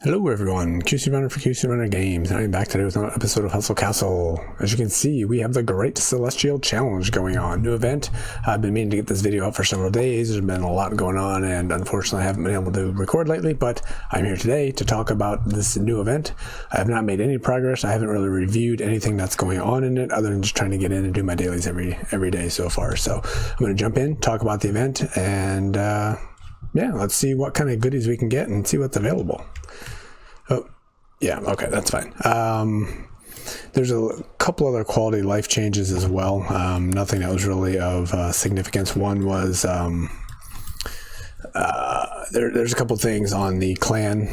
Hello everyone, QC Runner for QC Runner Games, and I'm back today with another episode of Hustle Castle. As you can see, we have the Great Celestial Challenge going on. New event. I've been meaning to get this video up for several days. There's been a lot going on, and unfortunately I haven't been able to record lately, but I'm here today to talk about this new event. I have not made any progress. I haven't really reviewed anything that's going on in it, other than just trying to get in and do my dailies every day so far. So I'm going to jump in, talk about the event, and yeah, let's see what kind of goodies we can get and see what's available. Oh, yeah, okay, that's fine. There's a couple other quality life changes as well. Nothing that was really of significance. One was there's a couple things on the clan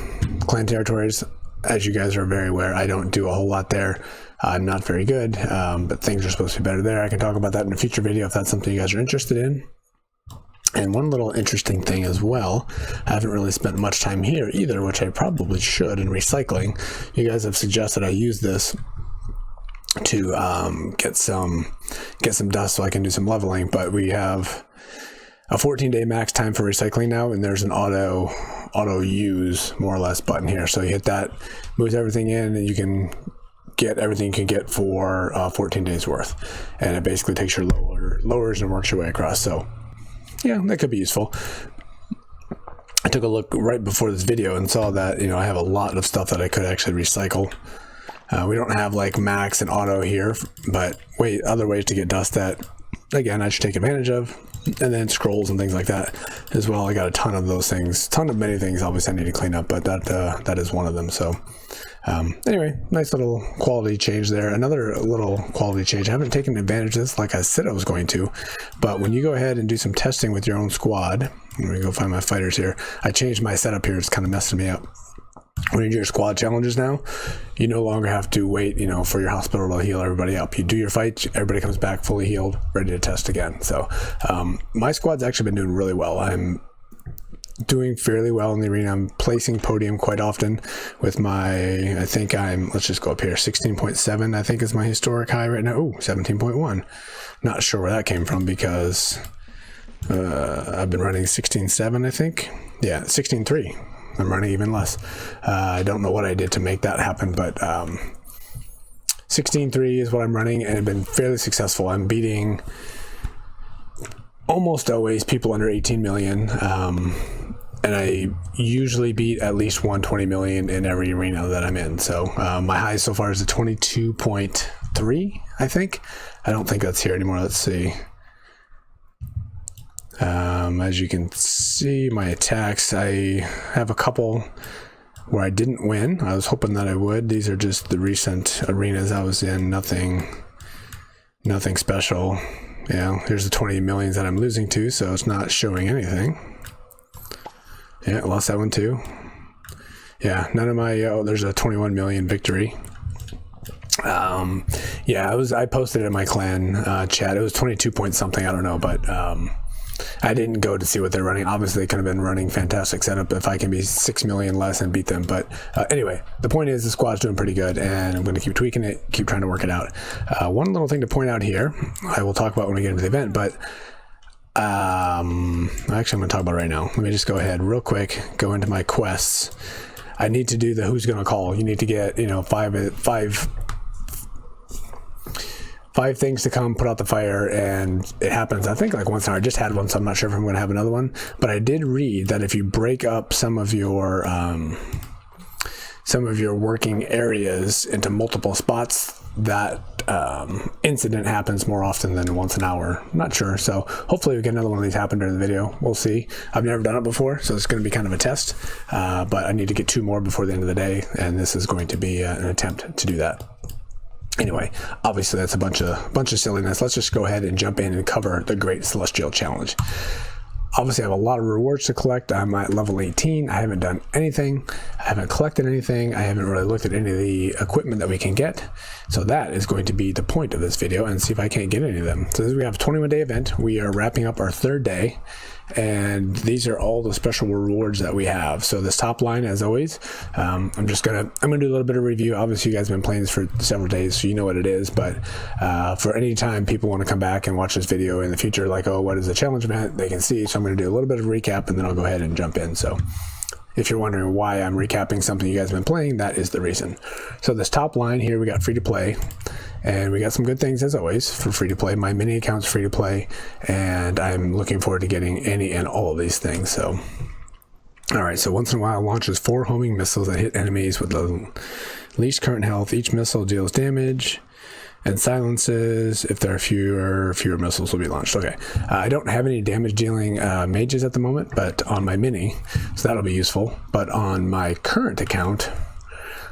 territories. As you guys are very aware, I don't do a whole lot there. I'm not very good, but things are supposed to be better there. I can talk about that in a future video if that's something you guys are interested in. And one little interesting thing as well, I haven't really spent much time here either, which I probably should, in recycling. You guys have suggested I use this to get some dust so I can do some leveling, but we have a 14-day max time for recycling now, and there's an auto use more or less button here. So you hit that, moves everything in, and you can get everything you can get for 14 days worth. And it basically takes your lowers and works your way across. So yeah, that could be useful. I took a look right before this video and saw that, you know, I have a lot of stuff that I could actually recycle. We don't have like max and auto here, but other ways to get dust that, again, I should take advantage of. And then scrolls and things like that as well. I got a ton of those things, many things obviously I need to clean up, but that is one of them. So anyway, nice little quality change there. Another little quality change. I haven't taken advantage of this like I said I was going to, but when you go ahead and do some testing with your own squad, let me go find my fighters here. I changed my setup here. It's kind of messing me up. When you do your squad challenges now, you no longer have to wait, you know, for your hospital to heal everybody up. You do your fight, everybody comes back fully healed, ready to test again. So my squad's actually been doing really well. I'm doing fairly well in the arena. I'm placing podium quite often with my, let's just go up here, 16.7 I think is my historic high right now. Oh, 17.1. Not sure where that came from because I've been running 16.7 I think. Yeah, 16.3. I'm running even less. I don't know what I did to make that happen, but 16.3 is what I'm running, and I've been fairly successful. I'm beating almost always people under 18 million, and I usually beat at least 120 million in every arena that I'm in. So my high so far is a 22.3, I think. I don't think that's here anymore. Let's see. As you can see, my attacks, I have a couple where I didn't win. I was hoping that I would. These are just the recent arenas I was in. Nothing special. Yeah, here's the 20 millions that I'm losing to, so it's not showing anything. Yeah, I lost that one too. Yeah, none of my, there's a 21 million victory. Yeah, I posted it in my clan chat. It was 22 point something, I don't know, but I didn't go to see what they're running. Obviously, they could have been running fantastic setup if I can be 6 million less and beat them. But anyway, the point is the squad's doing pretty good, and I'm going to keep tweaking it, keep trying to work it out. One little thing to point out here, I will talk about when we get into the event, but actually I'm going to talk about it right now. Let me just go ahead real quick, go into my quests. I need to do the who's going to call. You need to get, you know, five things to come put out the fire, and it happens I think like once an hour. I just had one, so I'm not sure if I'm going to have another one, but I did read that if you break up some of your working areas into multiple spots, that incident happens more often than once an hour. I'm not sure, so hopefully we get another one of these happen during the video. We'll see. I've never done it before, so it's going to be kind of a test, but I need to get 2 more before the end of the day, and this is going to be an attempt to do that. Anyway, obviously that's a bunch of silliness. Let's just go ahead and jump in and cover the Great Celestial Challenge. Obviously I have a lot of rewards to collect. I'm at level 18. I haven't done anything. I haven't collected anything. I haven't really looked at any of the equipment that we can get. So that is going to be the point of this video, and see if I can't get any of them. So we have a 21-day event. We are wrapping up our 3rd day, and these are all the special rewards that we have. So this top line, as always, I'm gonna do a little bit of review. Obviously you guys have been playing this for several days, so you know what it is, but for any time people want to come back and watch this video in the future, like, oh, what is the challenge event, they can see. So I'm going to do a little bit of recap, and then I'll go ahead and jump in. So if you're wondering why I'm recapping something you guys have been playing, that is the reason. So this top line here, we got free to play, and we got some good things as always for free to play. My mini account's free to play, and I'm looking forward to getting any and all of these things. So, all right. So once in a while, launches 4 homing missiles that hit enemies with the least current health. Each missile deals damage and silences. If there are fewer missiles will be launched. Okay, I don't have any damage dealing mages at the moment, but on my mini, so that'll be useful. But on my current account,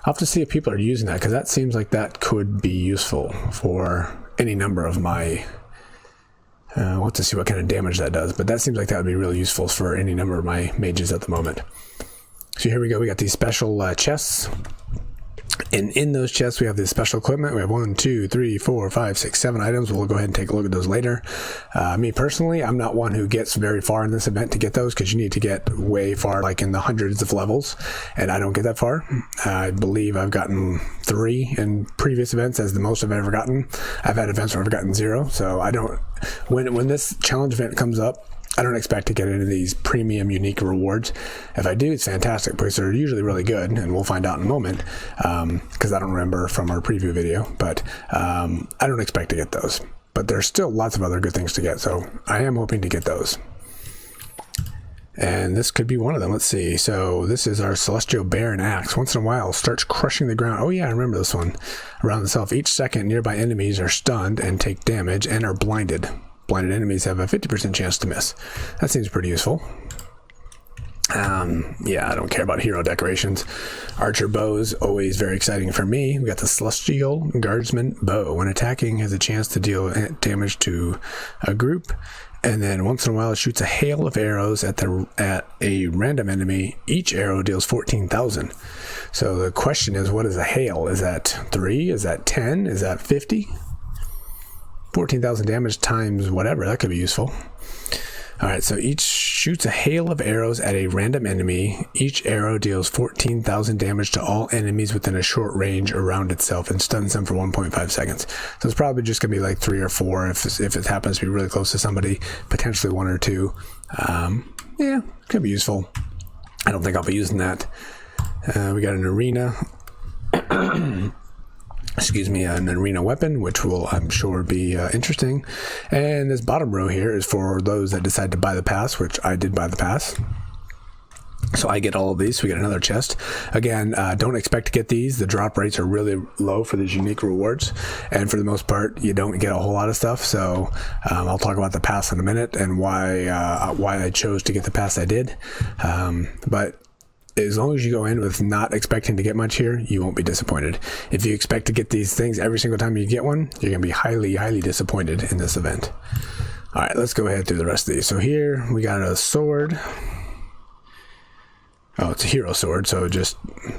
I'll have to see if people are using that, because that seems like that could be useful for any number of my we'll have to see what kind of damage that does, but that seems like that would be really useful for any number of my mages at the moment. So here we go, we got these special chests. And in those chests, we have this special equipment. We have 1, 2, 3, 4, 5, 6, 7 items. We'll go ahead and take a look at those later. Me personally, I'm not one who gets very far in this event to get those, because you need to get way far, like in the hundreds of levels, and I don't get that far. I believe I've gotten 3 in previous events as the most I've ever gotten. I've had events where I've gotten 0, so I don't. When this challenge event comes up, I don't expect to get any of these premium unique rewards. If I do, it's fantastic, because they're usually really good, and we'll find out in a moment, because I don't remember from our preview video, but I don't expect to get those. But there's still lots of other good things to get, so I am hoping to get those. And this could be one of them. Let's see. So this is our Celestial Baron Axe. Once in a while, starts crushing the ground. Oh yeah, I remember this one. Around itself. Each second, nearby enemies are stunned and take damage and are blinded. Blinded enemies have a 50% chance to miss. That seems pretty useful. Yeah, I don't care about hero decorations. Archer bows, always very exciting for me. We got the Celestial Guardsman bow. When attacking, has a chance to deal damage to a group, and then once in a while it shoots a hail of arrows at a random enemy. Each arrow deals 14,000. So the question is, what is a hail? Is that 3? Is that 10? Is that 50? 14,000 damage times whatever, that could be useful. Alright, so each shoots a hail of arrows at a random enemy. Each arrow deals 14,000 damage to all enemies within a short range around itself and stuns them for 1.5 seconds. So it's probably just going to be like 3 or 4 if it happens to be really close to somebody, potentially 1 or 2. Yeah, could be useful. I don't think I'll be using that. We got an arena. Excuse me, an arena weapon, which will, I'm sure, be interesting. And this bottom row here is for those that decide to buy the pass, which I did buy the pass. So I get all of these. So we get another chest. Again, don't expect to get these. The drop rates are really low for these unique rewards. And for the most part, you don't get a whole lot of stuff. So I'll talk about the pass in a minute and why I chose to get the pass I did. But as long as you go in with not expecting to get much here, you won't be disappointed. If you expect to get these things every single time you get one, you're going to be highly, highly disappointed in this event. All right, let's go ahead through the rest of these. So here we got a sword. Oh, it's a hero sword, so just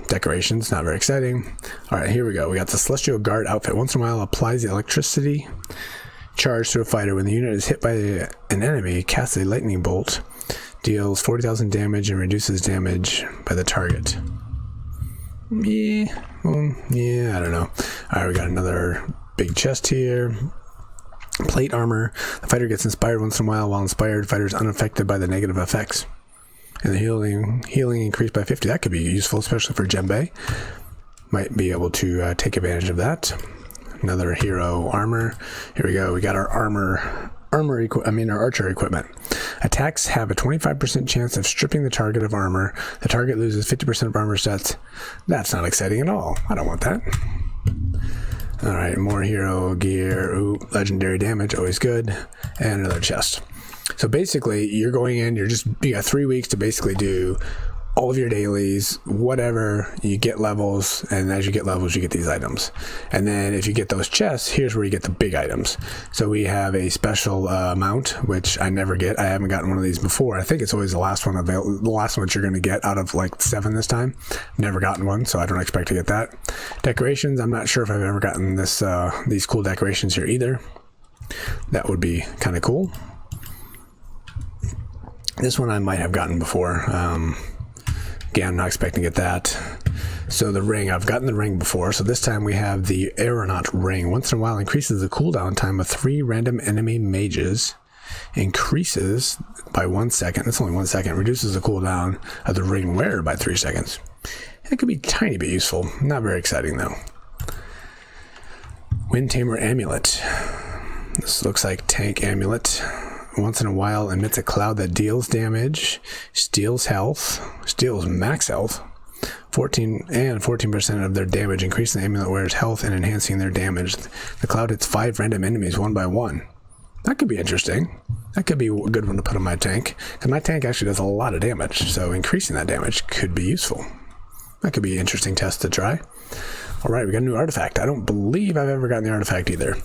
decorations, not very exciting. All right, here we go. We got the Celestial Guard outfit. Once in a while, applies the electricity charge to a fighter. When the unit is hit by an enemy, casts a lightning bolt. Deals 40,000 damage and reduces damage by the target. Yeah, I don't know. Alright, we got another big chest here. Plate armor. The fighter gets inspired once in a while. While inspired, fighter is unaffected by the negative effects. And the healing increased by 50. That could be useful, especially for Djembe. Might be able to take advantage of that. Another hero armor. Here we go. We got our our archer equipment. Attacks have a 25% chance of stripping the target of armor. The target loses 50% of armor stats. That's not exciting at all. I don't want that. Alright, more hero gear. Ooh, legendary damage, always good. And another chest. So basically, you're going in, you got 3 weeks to basically do all of your dailies, whatever. You get levels, and as you get levels, you get these items. And then if you get those chests, here's where you get the big items. So we have a special mount, which I never get. I haven't gotten one of these before. I think it's always the last one available, the last one that you're going to get out of like 7 this time. Never gotten one, so I don't expect to get that. Decorations, I'm not sure if I've ever gotten these cool decorations here either. That would be kind of cool. This one I might have gotten before. Again, I'm not expecting to get that. So the ring, I've gotten the ring before. So this time we have the Aeronaut ring. Once in a while increases the cooldown time of 3 random enemy mages. increases by 1 second. That's only 1 second. Reduces the cooldown of the ring wearer by 3 seconds. It could be a tiny bit useful. Not very exciting though. Wind Tamer Amulet. This looks like Tank Amulet. Once in a while emits a cloud that deals damage, steals health, steals max health, 14% of their damage, increasing the amulet wearer's health and enhancing their damage. The cloud hits 5 random enemies one by one. That could be interesting. That could be a good one to put on my tank, because my tank actually does a lot of damage, so increasing that damage could be useful. That could be an interesting test to try. Alright, we got a new artifact. I don't believe I've ever gotten the artifact either,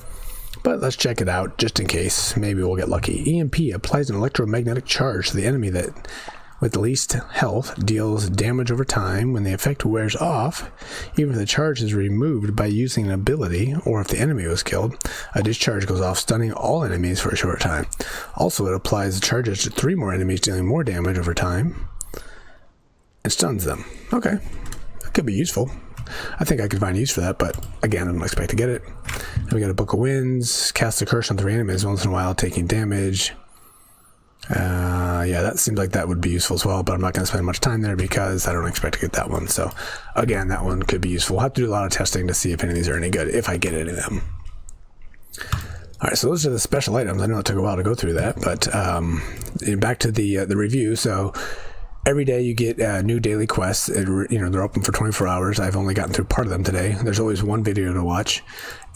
but let's check it out just in case. Maybe we'll get lucky. EMP applies an electromagnetic charge to the enemy that with the least health deals damage over time. When the effect wears off, even if the charge is removed by using an ability, or if the enemy was killed, a discharge goes off, stunning all enemies for a short time. Also, it applies the charges to 3 more enemies, dealing more damage over time, and stuns them. Okay, that could be useful. I think I could find use for that, but again, I don't expect to get it. And we got a Book of Winds, cast a curse on 3 enemies once in a while, taking damage. Yeah, that seems like that would be useful as well, but I'm not going to spend much time there because I don't expect to get that one. So again, that one could be useful. We'll have to do a lot of testing to see if any of these are any good, if I get any of them. All right, so those are the special items. I know it took a while to go through that, but back to the review. So every day you get new daily quests. They're open for 24 hours. I've only gotten through part of them today. There's always one video to watch.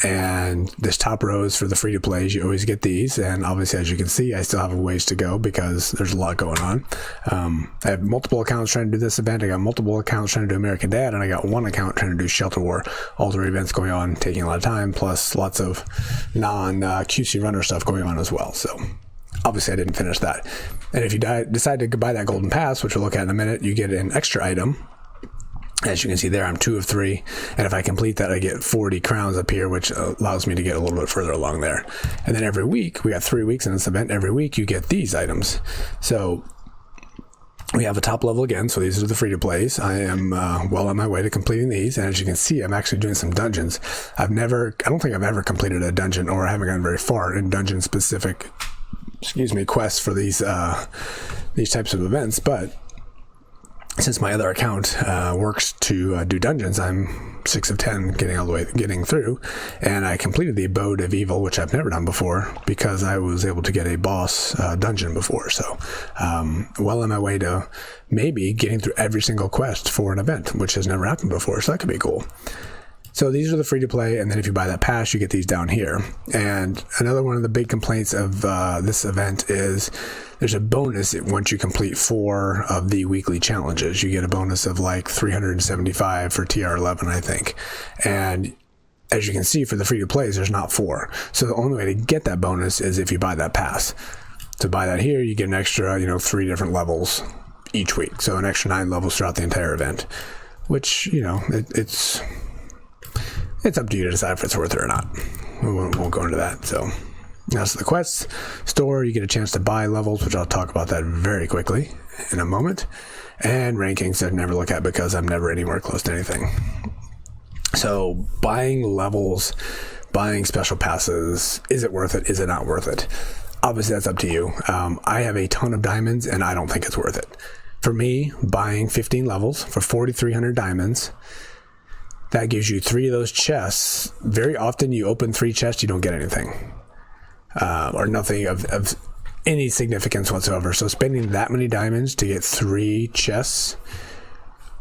And this top row is for the free-to-plays. You always get these. And obviously, as you can see, I still have a ways to go because there's a lot going on. I have multiple accounts trying to do this event. I got multiple accounts trying to do American Dad. And I got one account trying to do Shelter War. All 3 events going on, taking a lot of time, plus lots of non-QC runner stuff going on as well. So obviously, I didn't finish that. And if you decide to buy that golden pass, which we'll look at in a minute, you get an extra item. As you can see there, I'm 2 of 3. And if I complete that, I get 40 crowns up here, which allows me to get a little bit further along there. And then every week, we got 3 weeks in this event. Every week, you get these items. So we have a top level again. So these are the free-to-plays. I am well on my way to completing these. And as you can see, I'm actually doing some dungeons. I don't think I've ever completed a dungeon, or I haven't gone very far in dungeon-specific quests for these types of events, but since my other account works to do dungeons, I'm 6 of 10 getting through, and I completed the Abode of Evil, which I've never done before because I was able to get a boss dungeon before. So well on my way to maybe getting through every single quest for an event, which has never happened before, so that could be cool. So these are the free-to-play, and then if you buy that pass, you get these down here. And another one of the big complaints of this event is there's a bonus once you complete 4 of the weekly challenges. You get a bonus of like 375 for TR11, I think. And as you can see, for the free-to-plays, there's not 4. So the only way to get that bonus is if you buy that pass. To buy that here, you get an extra, 3 different levels each week. So an extra 9 levels throughout the entire event, which, it's up to you to decide if it's worth it or not. We won't go into that. So that's the quests. Store, you get a chance to buy levels, which I'll talk about that very quickly in a moment. And rankings I'd never look at because I'm never anywhere close to anything. So buying levels, buying special passes, is it worth it? Is it not worth it? Obviously, that's up to you. I have a ton of diamonds, and I don't think it's worth it. For me, buying 15 levels for 4,300 diamonds, that gives you 3 of those chests. Very often you open 3 chests, you don't get anything. Or nothing of any significance whatsoever. So spending that many diamonds to get 3 chests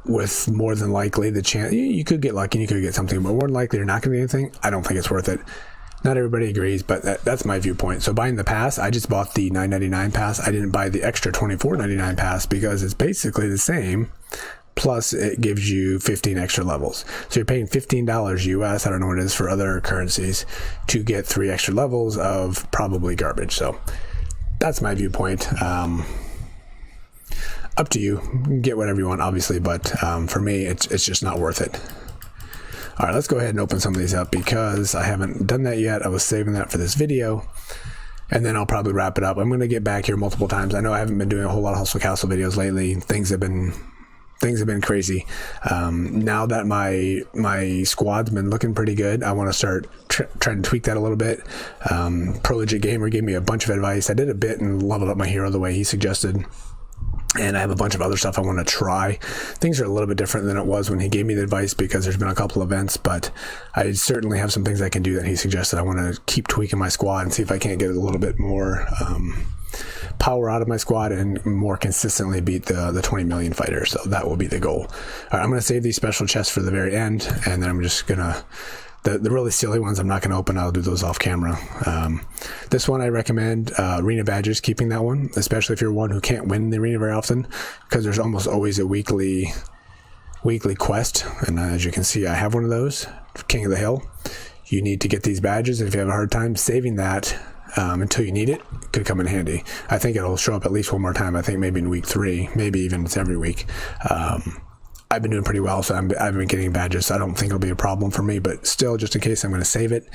with more than likely the chance, you could get lucky and you could get something, but more than likely you're not going to get anything, I don't think it's worth it. Not everybody agrees, but that's my viewpoint. So buying the pass, I just bought the $9.99 pass. I didn't buy the extra $24.99 pass because it's basically the same. Plus, it gives you 15 extra levels. So you're paying $15 US, I don't know what it is for other currencies, to get 3 extra levels of probably garbage. So that's my viewpoint. Up to you. You can get whatever you want, obviously, but for me, it's just not worth it. All right, let's go ahead and open some of these up because I haven't done that yet. I was saving that for this video, and then I'll probably wrap it up. I'm going to get back here multiple times. I know I haven't been doing a whole lot of Hustle Castle videos lately. Things have been things have been crazy. Now that my squad's been looking pretty good, I want to start trying to tweak that a little bit. Pro Legit Gamer gave me a bunch of advice. I did a bit and leveled up my hero the way he suggested. And I have a bunch of other stuff I want to try. Things are a little bit different than it was when he gave me the advice because there's been a couple events, but I certainly have some things I can do that he suggested. I want to keep tweaking my squad and see if I can't get a little bit more power out of my squad and more consistently beat the 20 million fighter. So that will be the goal. All right, I'm going to save these special chests for the very end, and then I'm just going to... The really silly ones I'm not going to open. I'll do those off camera. This one I recommend, Arena Badges, keeping that one, especially if you're one who can't win the arena very often, because there's almost always a weekly quest. And as you can see, I have one of those, King of the Hill. You need to get these badges, and if you have a hard time saving that until you need it, could come in handy. I think it'll show up at least one more time. I think maybe in week 3, maybe even it's every week. I've been doing pretty well, so I've been getting badges, so I don't think it'll be a problem for me, but still, just in case, I'm going to save it,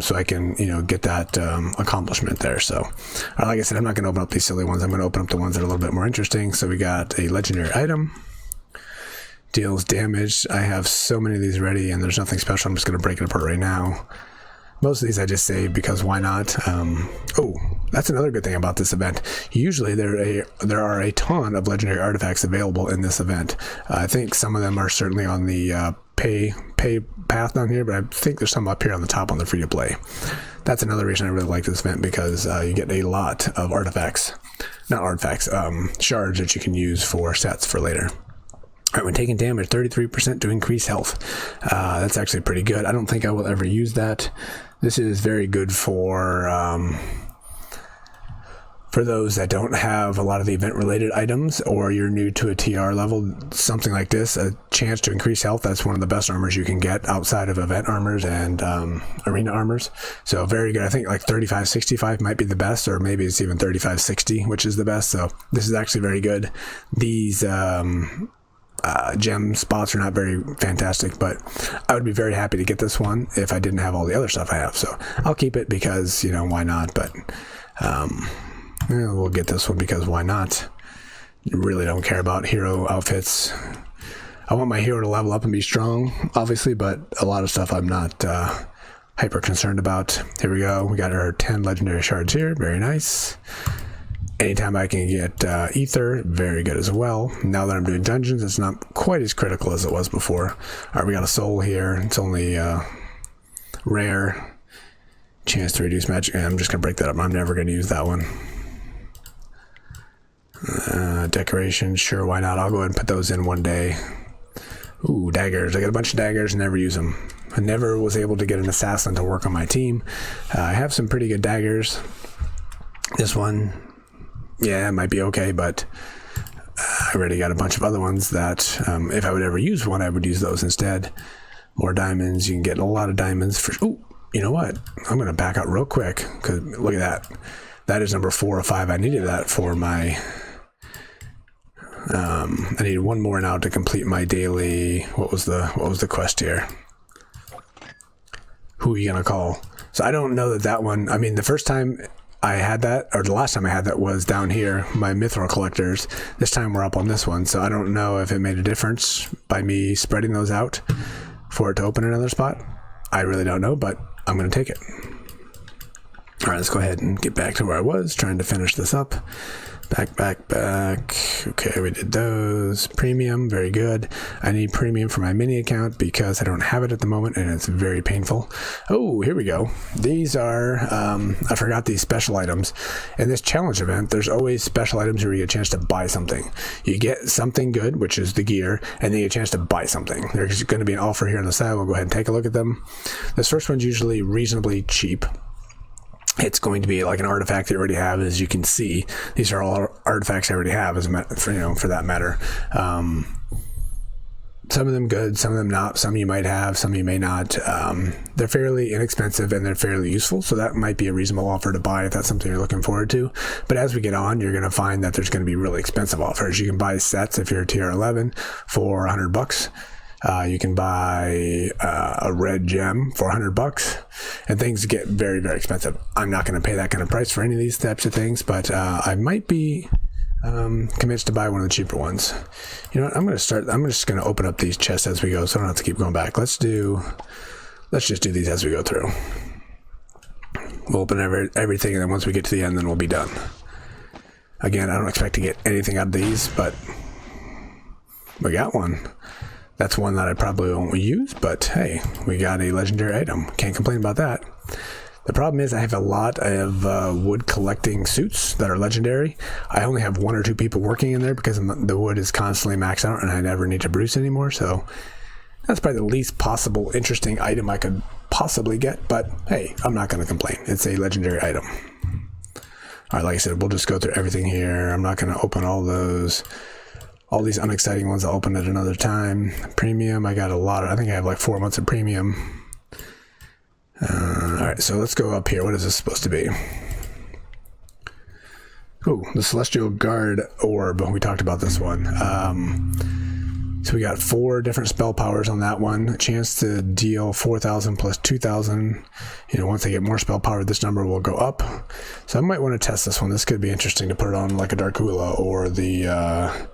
so I can, get that accomplishment there. So, like I said, I'm not going to open up these silly ones. I'm going to open up the ones that are a little bit more interesting. So we got a legendary item, deals damage. I have so many of these ready, and there's nothing special. I'm just going to break it apart right now. Most of these I just saved because why not? Oh, that's another good thing about this event. Usually there are a ton of legendary artifacts available in this event. I think some of them are certainly on the pay path down here, but I think there's some up here on the top on the free to play. That's another reason I really like this event, because you get a lot of artifacts. Not artifacts, shards that you can use for sets for later. All right, when taking damage, 33% to increase health. That's actually pretty good. I don't think I will ever use that. This is very good for those that don't have a lot of the event-related items, or you're new to a TR level, something like this, a chance to increase health. That's one of the best armors you can get outside of event armors and arena armors. So very good. I think like 35-65 might be the best, or maybe it's even 35-60, which is the best. So this is actually very good. These... gem spots are not very fantastic, but I would be very happy to get this one if I didn't have all the other stuff I have. So I'll keep it because, why not? But we'll get this one because why not? Really don't care about hero outfits. I want my hero to level up and be strong, obviously, but a lot of stuff I'm not hyper concerned about. Here we go. We got our 10 legendary shards here. Very nice. Anytime I can get ether, very good as well. Now that I'm doing dungeons, it's not quite as critical as it was before. All right, we got a soul here. It's only rare. Chance to reduce magic. I'm just going to break that up. I'm never going to use that one. Decoration, sure, why not? I'll go ahead and put those in one day. Ooh, daggers. I got a bunch of daggers and never use them. I never was able to get an assassin to work on my team. I have some pretty good daggers. This one... yeah, it might be okay, but I already got a bunch of other ones that if I would ever use one, I would use those instead. More diamonds. You can get a lot of diamonds for... ooh, you know what? I'm going to back out real quick, because look at that. That is number 4 or 5. I needed that for my... I need one more now to complete my daily... What was the quest here? Who are you going to call? So I don't know that one... I mean, the first time... I had that, or the last time I had that was down here, my mithril collectors. This time we're up on this one, so I don't know if it made a difference by me spreading those out for it to open another spot. I really don't know, but I'm going to take it. All right, let's go ahead and get back to where I was, trying to finish this up. Back. Okay, we did those. Premium, very good. I need premium for my mini account because I don't have it at the moment, and it's very painful. Oh, here we go. These are, I forgot these special items. In this challenge event, there's always special items where you get a chance to buy something. You get something good, which is the gear, and then you get a chance to buy something. There's going to be an offer here on the side. We'll go ahead and take a look at them. This first one's usually reasonably cheap. It's going to be like an artifact that you already have, as you can see. These are all artifacts I already have, for that matter. Some of them good, some of them not. Some you might have, some you may not. They're fairly inexpensive and they're fairly useful, so that might be a reasonable offer to buy if that's something you're looking forward to. But as we get on, you're going to find that there's going to be really expensive offers. You can buy sets if you're a tier 11 for $100. You can buy a red gem for $100, and things get very, very expensive. I'm not going to pay that kind of price for any of these types of things, but I might be commits to buy one of the cheaper ones. You know what? I'm just going to open up these chests as we go, so I don't have to keep going back. Let's just do these as we go through. We'll open everything, and then once we get to the end, then we'll be done. Again, I don't expect to get anything out of these, but we got one. That's one that I probably won't use, but hey, we got a legendary item. Can't complain about that. The problem is I have a lot of wood collecting suits that are legendary. I only have 1 or 2 people working in there because the wood is constantly maxed out and I never need to produce anymore. So that's probably the least possible interesting item I could possibly get. But hey, I'm not going to complain. It's a legendary item. All right, like I said, we'll just go through everything here. I'm not going to open all those. All these unexciting ones I'll open at another time. Premium, I got a lot of, I think I have like 4 months of premium. Alright, so let's go up here. What is this supposed to be? Ooh, the Celestial Guard Orb. We talked about this one. So we got 4 different spell powers on that one. A chance to deal 4,000 plus 2,000. You know, once I get more spell power, this number will go up. So I might want to test this one. This could be interesting to put it on like a Darkula or the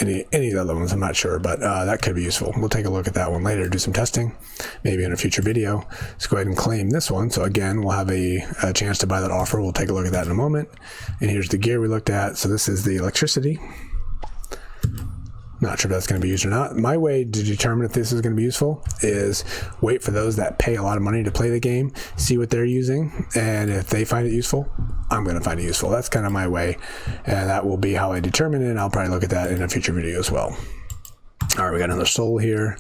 any of the other ones, I'm not sure, but that could be useful. We'll take a look at that one later, do some testing, maybe in a future video. Let's go ahead and claim this one. So again, we'll have a chance to buy that offer. We'll take a look at that in a moment. And here's the gear we looked at. So this is the electricity. Not sure if that's going to be used or not. My way to determine if this is going to be useful is wait for those that pay a lot of money to play the game, see what they're using, and if they find it useful, I'm going to find it useful. That's kind of my way, and that will be how I determine it, and I'll probably look at that in a future video as well. All right, we got another soul here.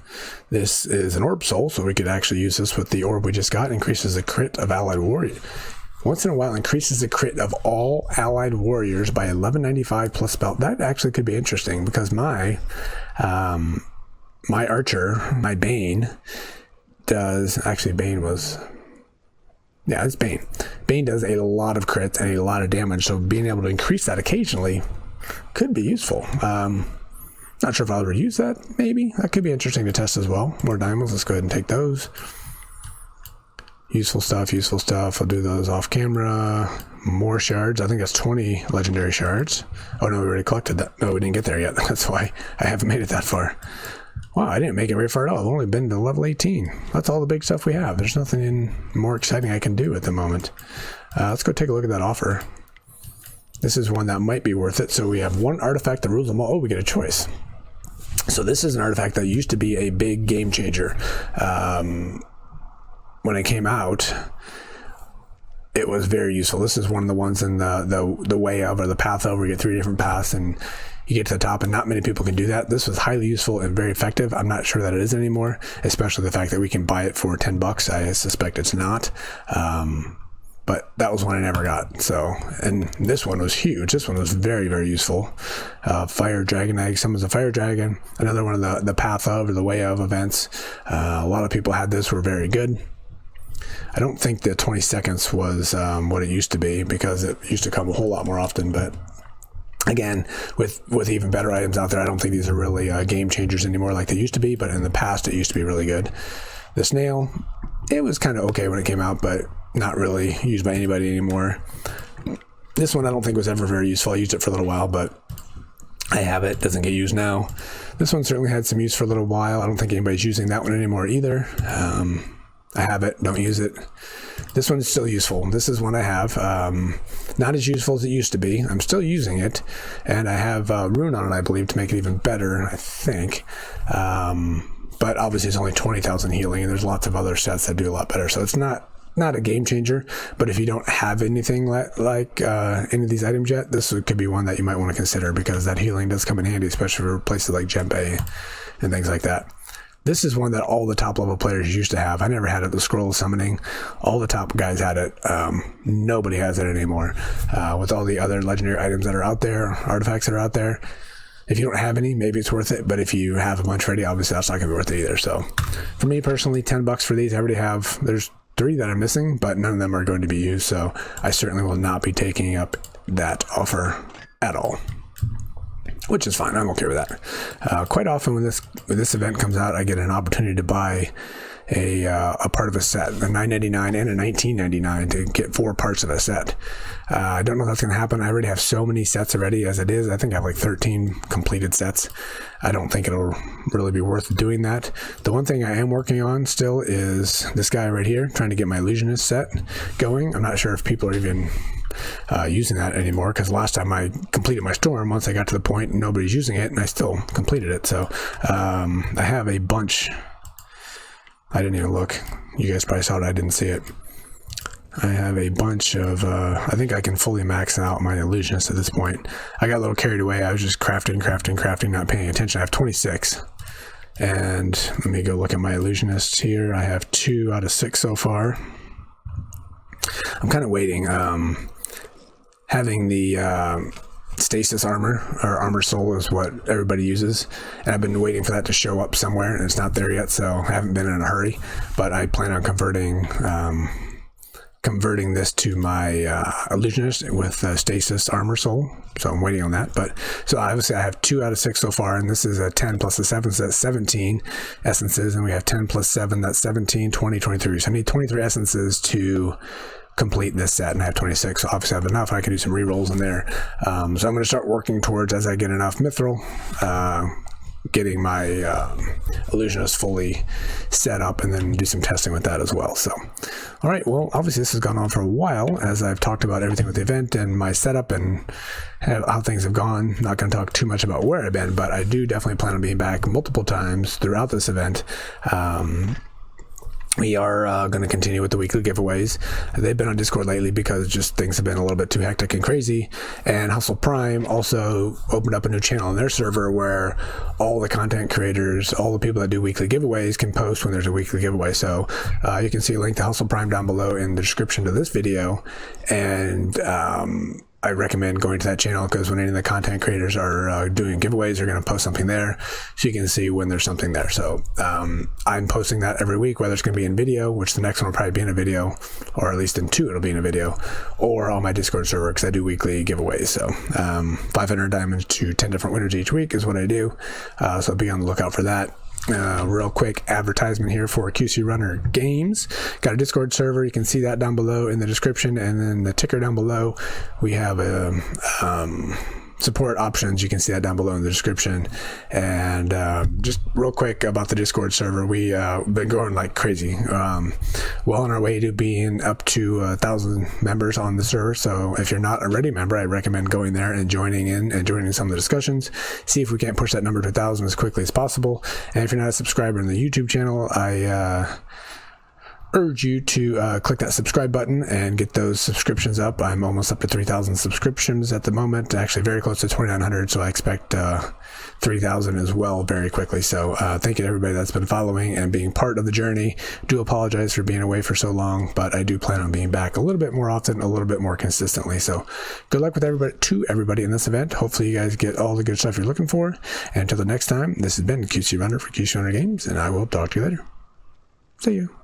This is an orb soul, so we could actually use this with the orb we just got. Increases the crit of allied warrior. Once in a while, increases the crit of all allied warriors by 1195 plus spell. That actually could be interesting because my archer, my Bane, does... Actually, Bane was... Yeah, it's Bane. Bane does a lot of crits and a lot of damage, so being able to increase that occasionally could be useful. Not sure if I'll ever use that, maybe. That could be interesting to test as well. More diamonds, let's go ahead and take those. Useful stuff, useful stuff. I'll do those off camera. More shards. I think that's 20 legendary shards. Oh no, we already collected that. No, we didn't get there yet. That's why I haven't made it that far. Wow, I didn't make it very far at all. I've only been to level 18. That's all the big stuff we have. There's nothing more exciting I can do at the moment. Let's go take a look at that offer. This is one that might be worth it. So we have one artifact that rules them all. Oh, we get a choice. So this is an artifact that used to be a big game changer. When it came out, it was very useful. This is one of the ones in the way of, or the path of, where you get 3 different paths and you get to the top, and not many people can do that. This was highly useful and very effective. I'm not sure that it is anymore, especially the fact that we can buy it for $10. I suspect it's not. But that was one I never got. So, and this one was huge. This one was very, very useful. Fire Dragon Egg. Summons a Fire Dragon. Another one of the Path of, or the Way of events. A lot of people had this, were very good. I don't think the 20 seconds was what it used to be, because it used to come a whole lot more often. But again, with even better items out there, I don't think these are really game changers anymore like they used to be. But in the past, it used to be really good. The snail, it was kind of okay when it came out, but not really used by anybody anymore. This one I don't think was ever very useful. I used it for a little while, but I have it. Doesn't get used now. This one certainly had some use for a little while. I don't think anybody's using that one anymore either. I have it. Don't use it. This one's still useful. This is one I have. Not as useful as it used to be. I'm still using it, and I have rune on it, I believe, to make it even better, I think. But obviously it's only 20,000 healing, and there's lots of other sets that do a lot better. So it's not a game changer, but if you don't have anything like any of these items yet, this could be one that you might want to consider, because that healing does come in handy, especially for places like Genpei and things like that. This is one that all the top level players used to have. I never had it. The Scroll of Summoning, all the top guys had it. Nobody has it anymore. With all the other legendary items that are out there, artifacts that are out there, if you don't have any, maybe it's worth it. But if you have a bunch ready, obviously that's not going to be worth it either. So for me personally, $10 for these. I already have, there's 3 that I'm missing, but none of them are going to be used. So I certainly will not be taking up that offer at all, which is fine. I'm okay with that. Quite often when this event comes out, I get an opportunity to buy a part of a set, a $9.99 and a $19.99 to get 4 parts of a set. I don't know if that's going to happen. I already have so many sets already as it is. I think I have like 13 completed sets. I don't think it'll really be worth doing that. The one thing I am working on still is this guy right here, trying to get my illusionist set going. I'm not sure if people are even using that anymore, because last time I completed my storm, once I got to the point nobody's using it, and I still completed it. So I have a bunch. I didn't even look. You guys probably saw it. I didn't see it. I have a bunch of, I think I can fully max out my illusionist at this point. I got a little carried away. I was just crafting, not paying attention. I have 26. And let me go look at my illusionists here. I have 2 out of 6 so far. I'm kind of waiting. Having the stasis armor, or armor soul, is what everybody uses, and I've been waiting for that to show up somewhere, and it's not there yet, so I haven't been in a hurry. But I plan on converting this to my illusionist with stasis armor soul, so I'm waiting on that. But so obviously I have 2 out of 6 so far, and this is a 10 plus a 7, so that's 17 essences, and we have 10 plus 7, that's 17, 20, 23. So I need 23 essences to complete this set, and I have 26, so obviously I have enough. I can do some rerolls in there. So I'm going to start working towards, as I get enough mithril, getting my illusionist fully set up, and then do some testing with that as well. So all right, well, obviously this has gone on for a while, as I've talked about everything with the event and my setup and how things have gone. Not going to talk too much about where I've been, but I do definitely plan on being back multiple times throughout this event. We are going to continue with the weekly giveaways. They've been on Discord lately because just things have been a little bit too hectic and crazy. And Hustle Prime also opened up a new channel on their server where all the content creators, all the people that do weekly giveaways can post when there's a weekly giveaway. So you can see a link to Hustle Prime down below in the description to this video. And I recommend going to that channel, because when any of the content creators are doing giveaways, they're going to post something there, so you can see when there's something there. So I'm posting that every week, whether it's going to be in video, which the next one will probably be in a video, or at least in 2 it'll be in a video, or on my Discord server, because I do weekly giveaways. So 500 diamonds to 10 different winners each week is what I do. So be on the lookout for that. Real quick advertisement here for QC Runner Games. Got a Discord server. You can see that down below in the description, and then the ticker down below. We have support options. You can see that down below in the description. And just real quick about the Discord server, we been growing like crazy. Well on our way to being up to 1,000 members on the server. So if you're not already a member, I recommend going there and joining in and joining some of the discussions. See if we can't push that number to 1,000 as quickly as possible. And if you're not a subscriber in the YouTube channel, I urge you to click that subscribe button and get those subscriptions up. I'm almost up to 3,000 subscriptions at the moment, actually very close to 2,900, so I expect 3,000 as well very quickly. So thank you to everybody that's been following and being part of the journey. Do apologize for being away for so long, but I do plan on being back a little bit more often, a little bit more consistently. So good luck with everybody in this event. Hopefully you guys get all the good stuff you're looking for. And until the next time, this has been QC Runner for QC Runner Games, and I will talk to you later. See you.